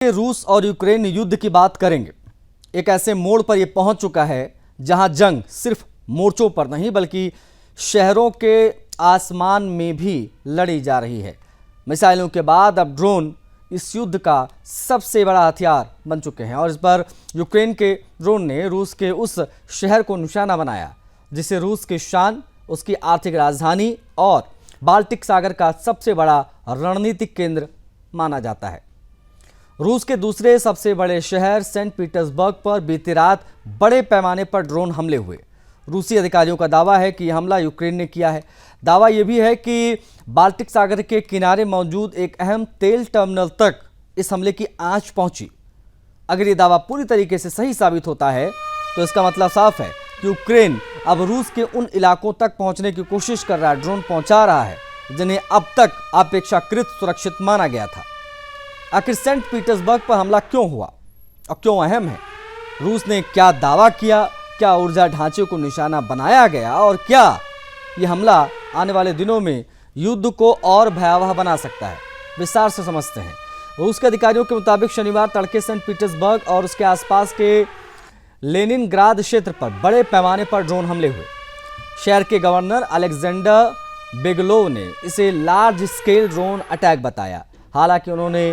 रूस और यूक्रेन युद्ध की बात करेंगे। एक ऐसे मोड़ पर यह पहुंच चुका है जहां जंग सिर्फ मोर्चों पर नहीं बल्कि शहरों के आसमान में भी लड़ी जा रही है। मिसाइलों के बाद अब ड्रोन इस युद्ध का सबसे बड़ा हथियार बन चुके हैं और इस पर यूक्रेन के ड्रोन ने रूस के उस शहर को निशाना बनाया जिसे रूस की शान, उसकी आर्थिक राजधानी और बाल्टिक सागर का सबसे बड़ा रणनीतिक केंद्र माना जाता है। रूस के दूसरे सबसे बड़े शहर सेंट पीटर्सबर्ग पर बीती रात बड़े पैमाने पर ड्रोन हमले हुए। रूसी अधिकारियों का दावा है कि यह हमला यूक्रेन ने किया है। दावा यह भी है कि बाल्टिक सागर के किनारे मौजूद एक अहम तेल टर्मिनल तक इस हमले की आंच पहुंची। अगर यह दावा पूरी तरीके से सही साबित होता है तो इसका मतलब साफ है कि यूक्रेन अब रूस के उन इलाकों तक पहुंचने की कोशिश कर रहा है, ड्रोन पहुंचा रहा है जिन्हें अब तक अपेक्षाकृत सुरक्षित माना गया था। आखिर सेंट पीटर्सबर्ग पर हमला क्यों हुआ और क्यों अहम है? रूस ने क्या दावा किया? क्या ऊर्जा ढांचे को निशाना बनाया गया और क्या यह हमला आने वाले दिनों में युद्ध को और भयावह बना सकता है? विस्तार से समझते हैं। रूस के अधिकारियों के मुताबिक शनिवार तड़के सेंट पीटर्सबर्ग और उसके आसपास के लेनिनग्राद क्षेत्र पर बड़े पैमाने पर ड्रोन हमले हुए। शहर के गवर्नर अलेक्जेंडर बेगलोव ने इसे लार्ज स्केल ड्रोन अटैक बताया। हालांकि उन्होंने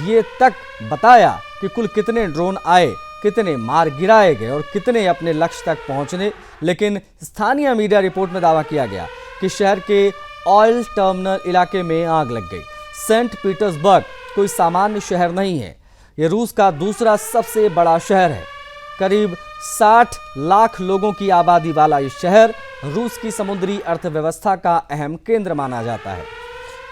ये तक बताया कि कुल कितने ड्रोन आए, कितने मार गिराए गए और कितने अपने लक्ष्य तक पहुंचने, लेकिन स्थानीय मीडिया रिपोर्ट में दावा किया गया कि शहर के ऑयल टर्मिनल इलाके में आग लग गई। सेंट पीटर्सबर्ग कोई सामान्य शहर नहीं है, यह रूस का दूसरा सबसे बड़ा शहर है। करीब 60 लाख लोगों की आबादी वाला यह शहर रूस की समुद्री अर्थव्यवस्था का अहम केंद्र माना जाता है।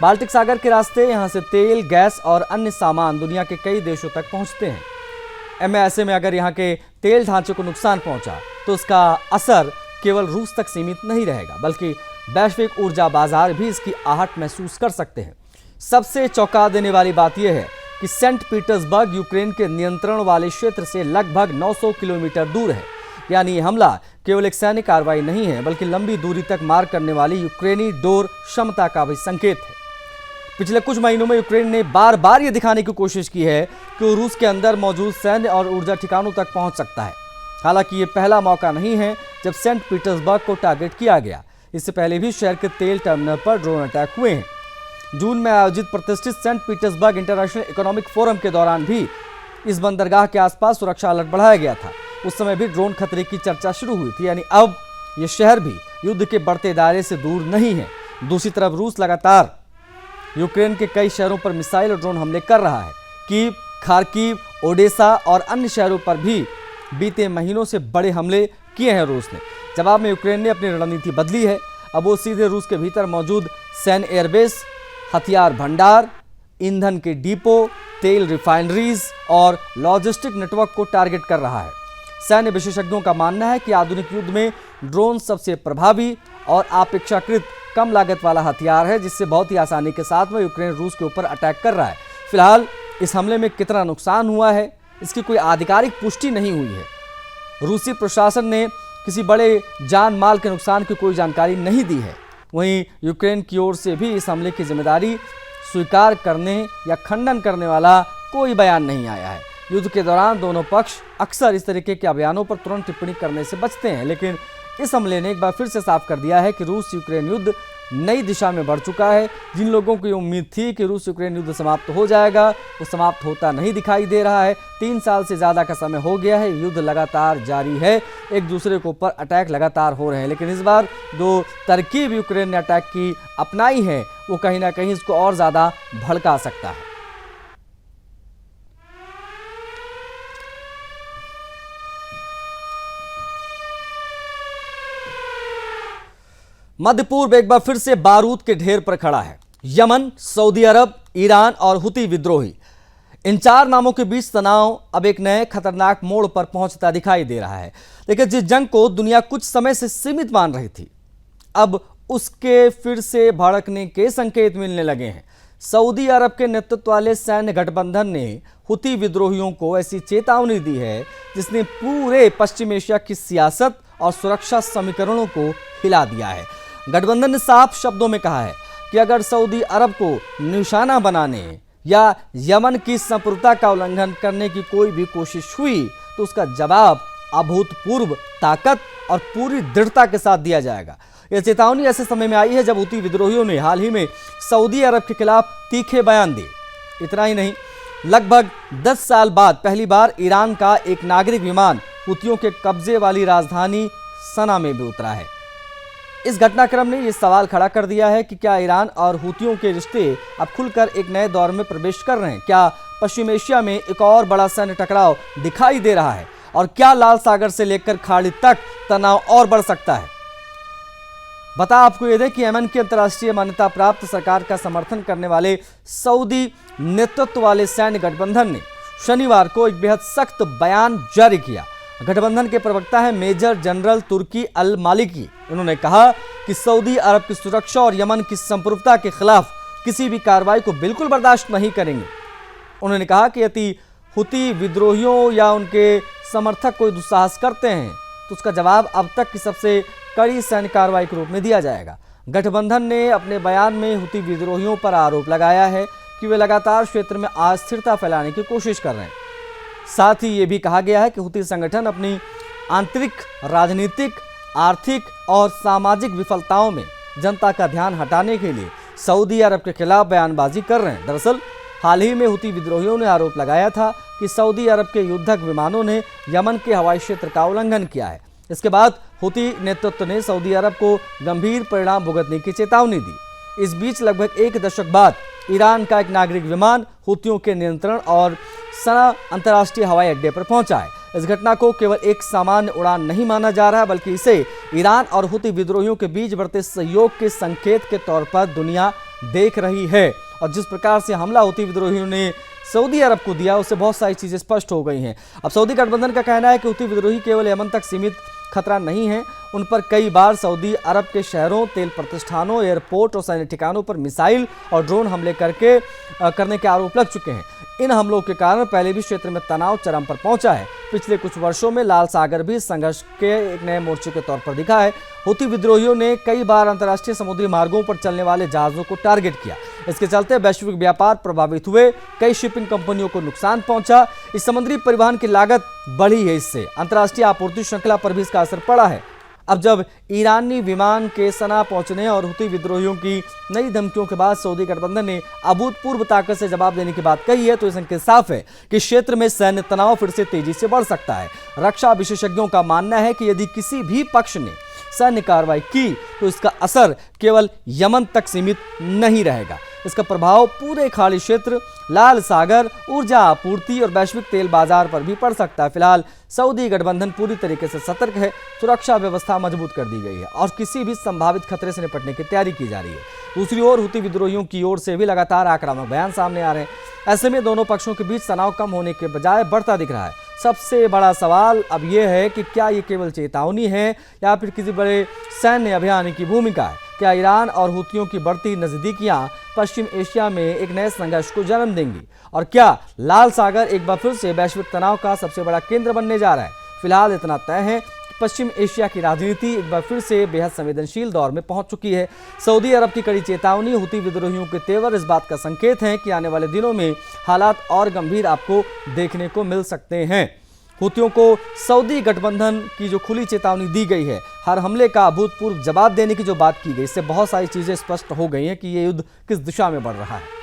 बाल्टिक सागर के रास्ते यहां से तेल, गैस और अन्य सामान दुनिया के कई देशों तक पहुंचते हैं। ऐसे में अगर यहां के तेल ढांचे को नुकसान पहुंचा तो उसका असर केवल रूस तक सीमित नहीं रहेगा बल्कि वैश्विक ऊर्जा बाजार भी इसकी आहट महसूस कर सकते हैं। सबसे चौंका देने वाली बात यह है कि सेंट पीटर्सबर्ग यूक्रेन के नियंत्रण वाले क्षेत्र से लगभग 900 किलोमीटर दूर है। यानी यह हमला केवल एक सैन्य कार्रवाई नहीं है बल्कि लंबी दूरी तक मार करने वाली यूक्रेनी डोर क्षमता का भी संकेत है। पिछले कुछ महीनों में यूक्रेन ने बार बार यह दिखाने की कोशिश की है कि वो रूस के अंदर मौजूद सैन्य और ऊर्जा ठिकानों तक पहुंच सकता है। हालांकि ये पहला मौका नहीं है जब सेंट पीटर्सबर्ग को टारगेट किया गया। इससे पहले भी शहर के तेल टर्मिनल पर ड्रोन अटैक हुए हैं। जून में आयोजित प्रतिष्ठित Saint Petersburg international economic forum के दौरान भी इस बंदरगाह के आसपास सुरक्षा अलर्ट बढ़ाया गया था। उस समय भी ड्रोन खतरे की चर्चा शुरू हुई थी। यानी अब यह शहर भी युद्ध के बढ़ते दायरे से दूर नहीं है। दूसरी तरफ रूस लगातार यूक्रेन के कई शहरों पर मिसाइल और ड्रोन हमले कर रहा है। कीव, खार्किव, ओडेसा और अन्य शहरों पर भी बीते महीनों से बड़े हमले किए हैं रूस ने। जवाब में यूक्रेन ने अपनी रणनीति बदली है। अब वो सीधे रूस के भीतर मौजूद सैन्य एयरबेस, हथियार भंडार, ईंधन के डिपो, तेल रिफाइनरीज और लॉजिस्टिक नेटवर्क को टारगेट कर रहा है। सैन्य विशेषज्ञों का मानना है कि आधुनिक युद्ध में ड्रोन सबसे प्रभावी और अपेक्षाकृत कम लागत वाला हथियार है जिससे बहुत ही आसानी के साथ में यूक्रेन रूस के ऊपर अटैक कर रहा है। फिलहाल इस हमले में कितना नुकसान हुआ है इसकी कोई आधिकारिक पुष्टि नहीं हुई है। रूसी प्रशासन ने किसी बड़े जान माल के नुकसान की कोई जानकारी नहीं दी है। वहीं यूक्रेन की ओर से भी इस हमले की जिम्मेदारी स्वीकार करने या खंडन करने वाला कोई बयान नहीं आया है। युद्ध के दौरान दोनों पक्ष अक्सर इस तरीके के बयानों पर तुरंत टिप्पणी करने से बचते हैं, लेकिन इस हमले ने एक बार फिर से साफ कर दिया है कि रूस यूक्रेन युद्ध नई दिशा में बढ़ चुका है। जिन लोगों को ये उम्मीद थी कि रूस यूक्रेन युद्ध समाप्त हो जाएगा, वो समाप्त होता नहीं दिखाई दे रहा है। 3 साल से ज़्यादा का समय हो गया है, युद्ध लगातार जारी है, एक दूसरे के ऊपर अटैक लगातार हो रहे हैं। लेकिन इस बार जो तरकीब यूक्रेन ने अटैक की अपनाई है वो कहीं ना कहीं इसको और ज़्यादा भड़का सकता है। मध्य पूर्व एक बार फिर से बारूद के ढेर पर खड़ा है। यमन, सऊदी अरब, ईरान और हुती विद्रोही, इन 4 नामों के बीच तनाव अब एक नए खतरनाक मोड़ पर पहुंचता दिखाई दे रहा है। लेकिन जिस जंग को दुनिया कुछ समय से सीमित मान रही थी, अब उसके फिर से भड़कने के संकेत मिलने लगे हैं। सऊदी अरब के नेतृत्व वाले सैन्य गठबंधन ने हुती विद्रोहियों को ऐसी चेतावनी दी है जिसने पूरे पश्चिम एशिया की सियासत और सुरक्षा समीकरणों को हिला दिया है। गठबंधन ने साफ शब्दों में कहा है कि अगर सऊदी अरब को निशाना बनाने या यमन की संप्रभुता का उल्लंघन करने की कोई भी कोशिश हुई तो उसका जवाब अभूतपूर्व ताकत और पूरी दृढ़ता के साथ दिया जाएगा। यह चेतावनी ऐसे समय में आई है जब हूती विद्रोहियों ने हाल ही में सऊदी अरब के खिलाफ तीखे बयान दिए। इतना ही नहीं, लगभग 10 साल बाद पहली बार ईरान का एक नागरिक विमान हूतियों के कब्जे वाली राजधानी सना में भी उतरा है। इस घटनाक्रम ने यह सवाल खड़ा कर दिया है कि क्या ईरान और हूतियों के रिश्ते अब खुलकर एक नए दौर में प्रवेश कर रहे हैं? क्या पश्चिम एशिया में एक और बड़ा सैन्य टकराव दिखाई दे रहा है? और क्या लाल सागर से लेकर खाड़ी तक तनाव और बढ़ सकता है? बता आपको यह दे कि यमन की अंतर्राष्ट्रीय मान्यता प्राप्त सरकार का समर्थन करने वाले सऊदी नेतृत्व वाले सैन्य गठबंधन ने शनिवार को एक बेहद सख्त बयान जारी किया। गठबंधन के प्रवक्ता है मेजर जनरल तुर्की अल मालिकी। उन्होंने कहा कि सऊदी अरब की सुरक्षा और यमन की संप्रभुता के खिलाफ किसी भी कार्रवाई को बिल्कुल बर्दाश्त नहीं करेंगे। उन्होंने कहा कि यदि हूती विद्रोहियों या उनके समर्थक कोई दुस्साहस करते हैं तो उसका जवाब अब तक की सबसे कड़ी सैन्य कार्रवाई के रूप में दिया जाएगा। गठबंधन ने अपने बयान में हूती विद्रोहियों पर आरोप लगाया है कि वे लगातार क्षेत्र में अस्थिरता फैलाने की कोशिश कर रहे हैं। साथ ही ये भी कहा गया है कि हूती संगठन अपनी आंतरिक राजनीतिक, आर्थिक और सामाजिक विफलताओं में जनता का ध्यान हटाने के लिए सऊदी अरब के खिलाफ बयानबाजी कर रहे हैं। दरअसल हाल ही में हूती विद्रोहियों ने आरोप लगाया था कि सऊदी अरब के युद्धक विमानों ने यमन के हवाई क्षेत्र का उल्लंघन किया है। इसके बाद हूती नेतृत्व ने सऊदी अरब को गंभीर परिणाम भुगतने की चेतावनी दी। इस बीच लगभग एक दशक बाद ईरान का एक नागरिक विमान हूतियों के नियंत्रण और सना अंतर्राष्ट्रीय हवाई अड्डे पर पहुंचा है। इस घटना को केवल एक सामान्य उड़ान नहीं माना जा रहा है, बल्कि इसे ईरान और हूती विद्रोहियों के बीच बढ़ते सहयोग के संकेत के तौर पर दुनिया देख रही है। और जिस प्रकार से हमला हूती विद्रोहियों ने सऊदी अरब को दिया, उससे बहुत सारी चीजें स्पष्ट हो गई हैं। अब सऊदी गठबंधन का कहना है कि हूती विद्रोही केवल यमन तक सीमित खतरा नहीं है, उन पर कई बार सऊदी अरब के शहरों, तेल प्रतिष्ठानों, एयरपोर्ट और सैन्य ठिकानों पर मिसाइल और ड्रोन हमले करने के आरोप लग चुके हैं। इन हमलों के कारण पहले भी क्षेत्र में तनाव चरम पर पहुंचा है। पिछले कुछ वर्षों में लाल सागर भी संघर्ष के एक नए मोर्चे के तौर पर दिखा है। हूती विद्रोहियों ने कई बार अंतर्राष्ट्रीय समुद्री मार्गों पर चलने वाले जहाजों को टारगेट किया। इसके चलते वैश्विक व्यापार प्रभावित हुए, कई शिपिंग कंपनियों को नुकसान पहुंचा। इस समुद्री परिवहन की लागत बढ़ी है, इससे अंतर्राष्ट्रीय आपूर्ति श्रृंखला पर भी इसका असर पड़ा है। अब जब ईरानी विमान के सना पहुंचने और हूती विद्रोहियों की नई धमकियों के बाद सऊदी गठबंधन ने अभूतपूर्व ताकत से जवाब देने की बात कही है, तो इस संकेत साफ है कि क्षेत्र में सैन्य तनाव फिर से तेजी से बढ़ सकता है। रक्षा विशेषज्ञों का मानना है कि यदि किसी भी पक्ष ने सैन्य कार्रवाई की तो इसका असर केवल यमन तक सीमित नहीं रहेगा। इसका प्रभाव पूरे खाड़ी क्षेत्र, लाल सागर, ऊर्जा आपूर्ति और वैश्विक तेल बाजार पर भी पड़ सकता है। फिलहाल सऊदी गठबंधन पूरी तरीके से सतर्क है, सुरक्षा व्यवस्था मजबूत कर दी गई है और किसी भी संभावित खतरे से निपटने की तैयारी की जा रही है। दूसरी ओर हूती विद्रोहियों की ओर से भी लगातार आक्रामक बयान सामने आ रहे हैं। ऐसे में दोनों पक्षों के बीच तनाव कम होने के बजाय बढ़ता दिख रहा है। सबसे बड़ा सवाल अब यह है कि क्या ये केवल चेतावनी है या फिर किसी बड़े सैन्य अभियान की भूमिका है? क्या ईरान और हूतियों की बढ़ती नजदीकियां पश्चिम एशिया में एक नए संघर्ष को जन्म देंगी? और क्या लाल सागर एक बार फिर से वैश्विक तनाव का सबसे बड़ा केंद्र बनने जा रहा है? फिलहाल इतना तय है कि पश्चिम एशिया की राजनीति एक बार फिर से बेहद संवेदनशील दौर में पहुंच चुकी है। सऊदी अरब की कड़ी चेतावनी, हूती विद्रोहियों के तेवर इस बात का संकेत है कि आने वाले दिनों में हालात और गंभीर आपको देखने को मिल सकते हैं। हूतियों को सऊदी गठबंधन की जो खुली चेतावनी दी गई है, हर हमले का अभूतपूर्व जवाब देने की जो बात की गई, इससे बहुत सारी चीजें स्पष्ट हो गई हैं कि ये युद्ध किस दिशा में बढ़ रहा है।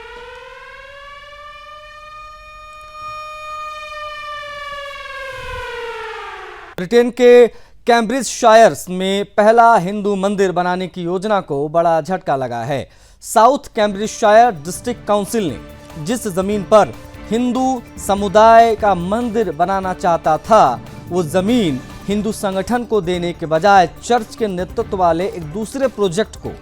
ब्रिटेन के कैम्ब्रिजशायर में पहला हिंदू मंदिर बनाने की योजना को बड़ा झटका लगा है। साउथ कैम्ब्रिजशायर डिस्ट्रिक्ट काउंसिल ने जिस जमीन पर हिंदू समुदाय का मंदिर बनाना चाहता था, वो जमीन हिंदू संगठन को देने के बजाय चर्च के नेतृत्व वाले एक दूसरे प्रोजेक्ट को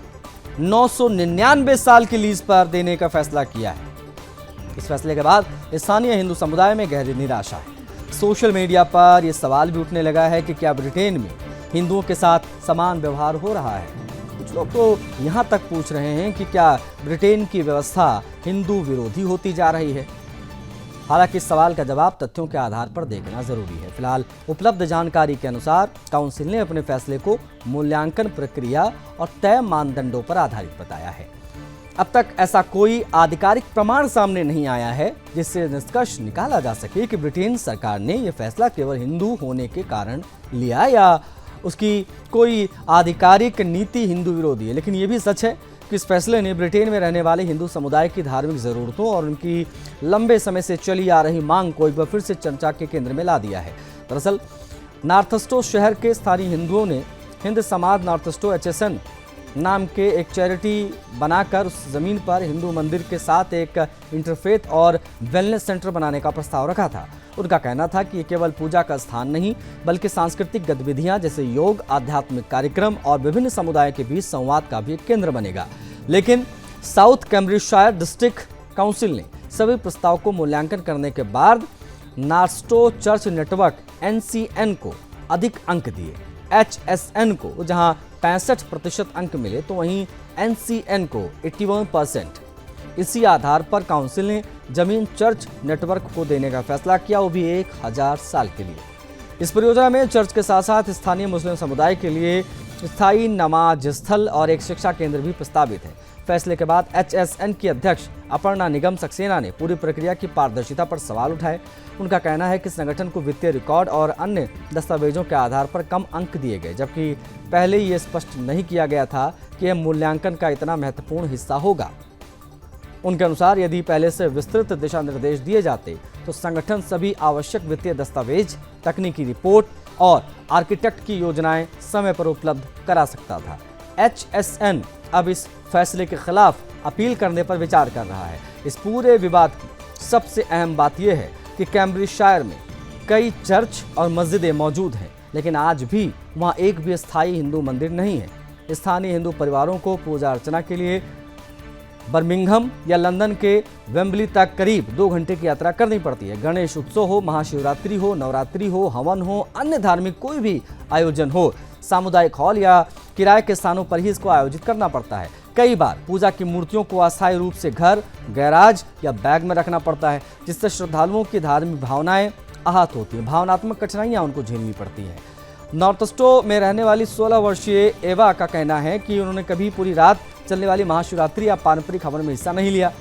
999 साल की लीज पर देने का फैसला किया है। इस फैसले के बाद स्थानीय हिंदू समुदाय में गहरी निराशा है। सोशल मीडिया पर यह सवाल भी उठने लगा है कि क्या ब्रिटेन में हिंदुओं के साथ समान व्यवहार हो रहा है। कुछ लोग तो यहाँ तक पूछ रहे हैं कि क्या ब्रिटेन की व्यवस्था हिंदू विरोधी होती जा रही है। हालांकि इस सवाल का जवाब तथ्यों के आधार पर देखना जरूरी है। फिलहाल उपलब्ध जानकारी के अनुसार काउंसिल ने अपने फैसले को मूल्यांकन प्रक्रिया और तय मानदंडों पर आधारित बताया है। अब तक ऐसा कोई आधिकारिक प्रमाण सामने नहीं आया है जिससे निष्कर्ष निकाला जा सके कि ब्रिटेन सरकार ने यह फैसला केवल हिंदू होने के कारण लिया या उसकी कोई आधिकारिक नीति हिंदू विरोधी है। लेकिन यह भी सच है कि इस फैसले ने ब्रिटेन में रहने वाले हिंदू समुदाय की धार्मिक ज़रूरतों और उनकी लंबे समय से चली आ रही मांग को एक बार फिर से चर्चा के केंद्र में ला दिया है। दरअसल नॉर्थस्टो शहर के स्थानीय हिंदुओं ने हिंद समाज नॉर्थस्टो HSN नाम के एक चैरिटी बनाकर उस जमीन पर हिंदू मंदिर के साथ एक इंटरफेथ और वेलनेस सेंटर बनाने का प्रस्ताव रखा था। उनका कहना था कि ये केवल पूजा का स्थान नहीं बल्कि सांस्कृतिक गतिविधियां जैसे योग, आध्यात्मिक कार्यक्रम और विभिन्न समुदायों के बीच संवाद का भी एक केंद्र बनेगा। लेकिन साउथ कैम्ब्रिजशायर डिस्ट्रिक्ट काउंसिल ने सभी प्रस्ताव को मूल्यांकन करने के बाद नॉर्थस्टो चर्च नेटवर्क NCN को अधिक अंक दिए। HSN को जहां 65% अंक मिले तो वहीं NCN को 81%। इसी आधार पर काउंसिल ने जमीन चर्च नेटवर्क को देने का फैसला किया, वो भी 1000 साल के लिए। इस परियोजना में चर्च के साथ साथ स्थानीय मुस्लिम समुदाय के लिए स्थायी नमाज स्थल और एक शिक्षा केंद्र भी प्रस्तावित है। फैसले के बाद HSN की अध्यक्ष अपर्णा निगम सक्सेना ने पूरी प्रक्रिया की पारदर्शिता पर सवाल उठाए। उनका कहना है कि संगठन को वित्तीय रिकॉर्ड और अन्य दस्तावेजों के आधार पर कम अंक दिए गए, जबकि पहले ये स्पष्ट नहीं किया गया था कि यह मूल्यांकन का इतना महत्वपूर्ण हिस्सा होगा। उनके अनुसार यदि पहले से विस्तृत दिशा निर्देश दिए जाते तो संगठन सभी आवश्यक वित्तीय दस्तावेज, तकनीकी रिपोर्ट और आर्किटेक्ट की योजनाएं समय पर उपलब्ध करा सकता था। HSN अब इस फैसले के खिलाफ अपील करने पर विचार कर रहा है। इस पूरे विवाद की सबसे अहम बात यह है कि कैम्ब्रिजशायर में कई चर्च और मस्जिदें मौजूद हैं, लेकिन आज भी वहां एक भी स्थायी हिंदू मंदिर नहीं है। स्थानीय हिंदू परिवारों को पूजा अर्चना के लिए बर्मिंघम या लंदन के वेम्बली तक करीब 2 घंटे की यात्रा करनी पड़ती है। गणेश उत्सव हो, महाशिवरात्रि हो, नवरात्रि हो, हवन हो, अन्य धार्मिक कोई भी आयोजन हो, सामुदायिक हॉल या किराए के स्थानों पर ही इसको आयोजित करना पड़ता है। कई बार पूजा की मूर्तियों को अस्थायी रूप से घर, गैराज या बैग में रखना पड़ता है, जिससे श्रद्धालुओं की धार्मिक भावनाएं आहत होती हैं। भावनात्मक कठिनाइयां उनको झेलनी पड़ती हैं। नॉर्थस्टो में रहने वाली 16 वर्षीय एवा का कहना है कि उन्होंने कभी पूरी रात चलने वाली महाशिवरात्रि या पारंपरिक हवन में हिस्सा नहीं लिया।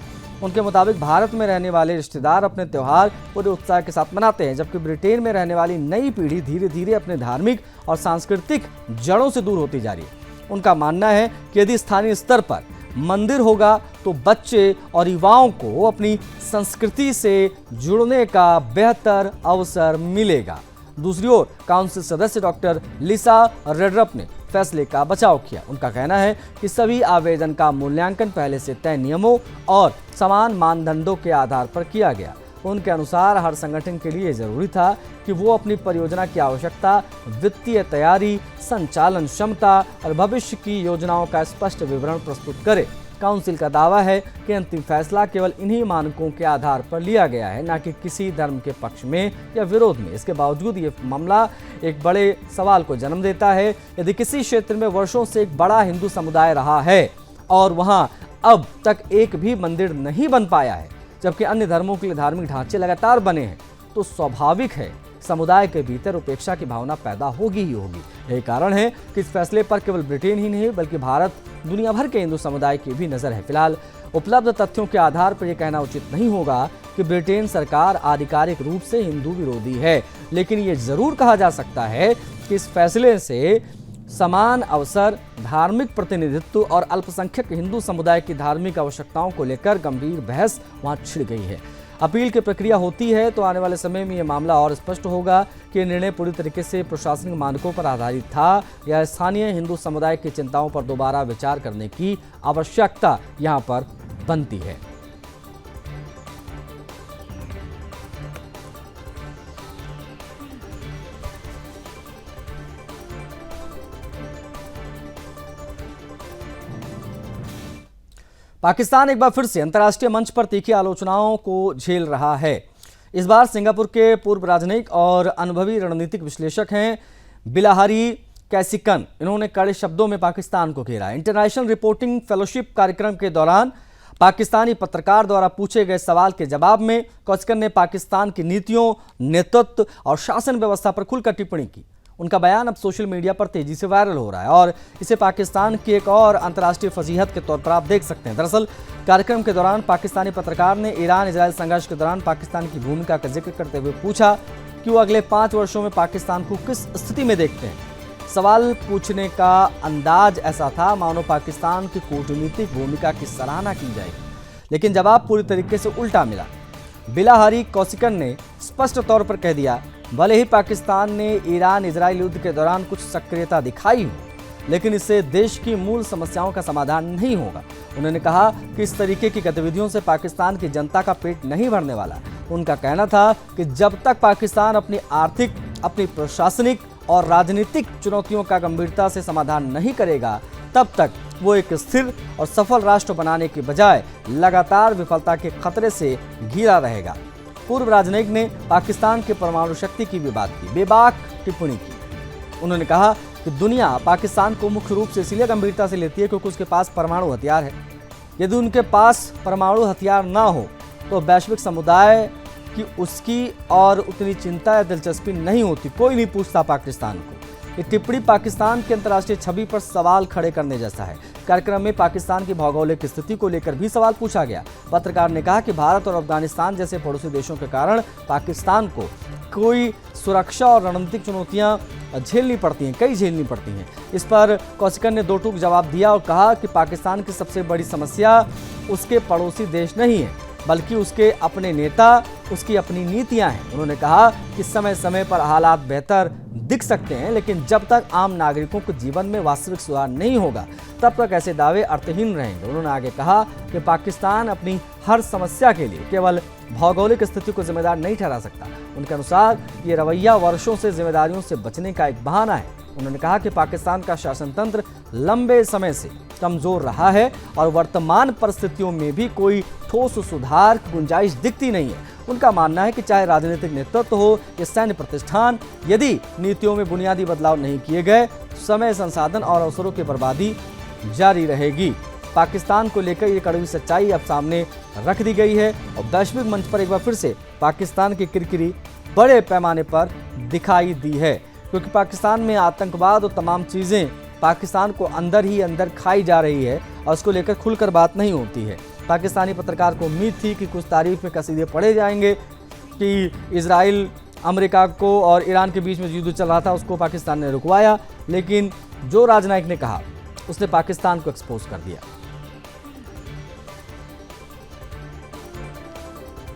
उनके मुताबिक भारत में रहने वाले रिश्तेदार अपने त्यौहार पूरे उत्साह के साथ मनाते हैं, जबकि ब्रिटेन में रहने वाली नई पीढ़ी धीरे धीरे अपने धार्मिक और सांस्कृतिक जड़ों से दूर होती जा रही है। उनका मानना है कि यदि स्थानीय स्तर पर मंदिर होगा तो बच्चे और युवाओं को अपनी संस्कृति से जुड़ने का बेहतर अवसर मिलेगा। दूसरी ओर काउंसिल सदस्य डॉक्टर लिसा रेडरप ने फैसले का बचाव किया। उनका कहना है कि सभी आवेदन का मूल्यांकन पहले से तय नियमों और समान मानदंडों के आधार पर किया गया। उनके अनुसार हर संगठन के लिए जरूरी था कि वो अपनी परियोजना की आवश्यकता, वित्तीय तैयारी, संचालन क्षमता और भविष्य की योजनाओं का स्पष्ट विवरण प्रस्तुत करे। काउंसिल का दावा है कि अंतिम फैसला केवल इन्हीं मानकों के आधार पर लिया गया है, न कि किसी धर्म के पक्ष में या विरोध में। इसके बावजूद ये मामला एक बड़े सवाल को जन्म देता है। यदि किसी क्षेत्र में वर्षों से एक बड़ा हिंदू समुदाय रहा है और वहां अब तक एक भी मंदिर नहीं बन पाया है, जबकि अन्य धर्मों के लिए धार्मिक ढांचे लगातार बने हैं, तो स्वाभाविक है समुदाय के भीतर उपेक्षा की भावना पैदा होगी ही होगी। यही कारण है कि इस फैसले पर केवल ब्रिटेन ही नहीं बल्कि भारत, दुनिया भर के हिंदू समुदाय की भी नज़र है। फिलहाल उपलब्ध तथ्यों के आधार पर यह कहना उचित नहीं होगा कि ब्रिटेन सरकार आधिकारिक रूप से हिंदू विरोधी है, लेकिन ये जरूर कहा जा सकता है कि इस फैसले से समान अवसर, धार्मिक प्रतिनिधित्व और अल्पसंख्यक हिंदू समुदाय की धार्मिक आवश्यकताओं को लेकर गंभीर बहस वहां छिड़ गई है। अपील की प्रक्रिया होती है तो आने वाले समय में यह मामला और स्पष्ट होगा कि निर्णय पूरी तरीके से प्रशासनिक मानकों पर आधारित था या स्थानीय हिंदू समुदाय की चिंताओं पर दोबारा विचार करने की आवश्यकता यहां पर बनती है। पाकिस्तान एक बार फिर से अंतर्राष्ट्रीय मंच पर तीखी आलोचनाओं को झेल रहा है। इस बार सिंगापुर के पूर्व राजनयिक और अनुभवी रणनीतिक विश्लेषक हैं बिलाहरी कैसिकन। इन्होंने कड़े शब्दों में पाकिस्तान को घेरा। इंटरनेशनल रिपोर्टिंग फेलोशिप कार्यक्रम के दौरान पाकिस्तानी पत्रकार द्वारा पूछे गए सवाल के जवाब में कैसिकन ने पाकिस्तान की नीतियों, नेतृत्व और शासन व्यवस्था पर खुलकर टिप्पणी की। उनका बयान अब सोशल मीडिया पर तेजी से वायरल हो रहा है और इसे पाकिस्तान की एक और अंतर्राष्ट्रीय फजीहत के तौर पर आप देख सकते हैं। दरअसल कार्यक्रम के दौरान पाकिस्तानी पत्रकार ने ईरान इजराइल संघर्ष के दौरान पाकिस्तान की भूमिका का जिक्र करते हुए पूछा कि वो अगले 5 वर्षों में पाकिस्तान को किस स्थिति में देखते हैं। सवाल पूछने का अंदाज ऐसा था मानो पाकिस्तान की कूटनीतिक भूमिका की सराहना की जाएगी, लेकिन जवाब पूरी तरीके से उल्टा मिला। बिलाहरी कौशिकन ने स्पष्ट तौर पर कह दिया, भले ही पाकिस्तान ने ईरान इजराइल युद्ध के दौरान कुछ सक्रियता दिखाई हो, लेकिन इससे देश की मूल समस्याओं का समाधान नहीं होगा। उन्होंने कहा कि इस तरीके की गतिविधियों से पाकिस्तान की जनता का पेट नहीं भरने वाला। उनका कहना था कि जब तक पाकिस्तान अपनी आर्थिक, अपनी प्रशासनिक और राजनीतिक चुनौतियों का गंभीरता से समाधान नहीं करेगा, तब तक वो एक स्थिर और सफल राष्ट्र बनाने के बजाय लगातार विफलता के खतरे से घिरा रहेगा। पूर्व राजनयिक ने पाकिस्तान के परमाणु शक्ति की भी बात की, बेबाक टिप्पणी की। उन्होंने कहा कि दुनिया पाकिस्तान को मुख्य रूप से इसलिए गंभीरता से लेती है क्योंकि उसके पास परमाणु हथियार है। यदि उनके पास परमाणु हथियार ना हो तो वैश्विक समुदाय की उसकी और उतनी चिंता या दिलचस्पी नहीं होती। कोई नहीं पूछता पाकिस्तान को। ये टिप्पणी पाकिस्तान की अंतर्राष्ट्रीय छवि पर सवाल खड़े करने जैसा है। कार्यक्रम में पाकिस्तान की भौगोलिक स्थिति को लेकर भी सवाल पूछा गया। पत्रकार ने कहा कि भारत और अफगानिस्तान जैसे पड़ोसी देशों के कारण पाकिस्तान को कोई सुरक्षा और रणनीतिक चुनौतियां झेलनी पड़ती हैं, कई झेलनी पड़ती हैं। इस पर कौशिकन ने दो टूक जवाब दिया और कहा कि पाकिस्तान की सबसे बड़ी समस्या उसके पड़ोसी देश नहीं है, बल्कि उसके अपने नेता, उसकी अपनी नीतियां हैं। उन्होंने कहा कि समय समय पर हालात बेहतर दिख सकते हैं, लेकिन जब तक आम नागरिकों के जीवन में वास्तविक सुधार नहीं होगा तब तक ऐसे दावे अर्थहीन रहेंगे। उन्होंने आगे कहा कि पाकिस्तान अपनी हर समस्या के लिए केवल भौगोलिक स्थिति को जिम्मेदार नहीं ठहरा सकता। उनके अनुसार ये रवैया वर्षों से जिम्मेदारियों से बचने का एक बहाना है। उन्होंने कहा कि पाकिस्तान का शासन तंत्र लंबे समय से कमजोर रहा है और वर्तमान परिस्थितियों में भी कोई ठोस सुधार की गुंजाइश दिखती नहीं है। उनका मानना है कि चाहे राजनीतिक नेतृत्व हो या सैन्य प्रतिष्ठान, यदि नीतियों में बुनियादी बदलाव नहीं किए गए तो समय, संसाधन और अवसरों की बर्बादी जारी रहेगी। पाकिस्तान को लेकर ये कड़वी सच्चाई अब सामने रख दी गई है और वैश्विक मंच पर एक बार फिर से पाकिस्तान की किरकिरी बड़े पैमाने पर दिखाई दी है, क्योंकि पाकिस्तान में आतंकवाद और तमाम चीज़ें पाकिस्तान को अंदर ही अंदर खाई जा रही है और उसको लेकर खुलकर बात नहीं होती है। पाकिस्तानी पत्रकार को उम्मीद थी कि कुछ तारीफ में कसीदे पढ़े जाएंगे कि इजराइल, अमेरिका को और ईरान के बीच में युद्ध चल रहा था, उसको पाकिस्तान ने रुकवाया, लेकिन जो राजनायिक ने कहा उसने पाकिस्तान को एक्सपोज कर दिया।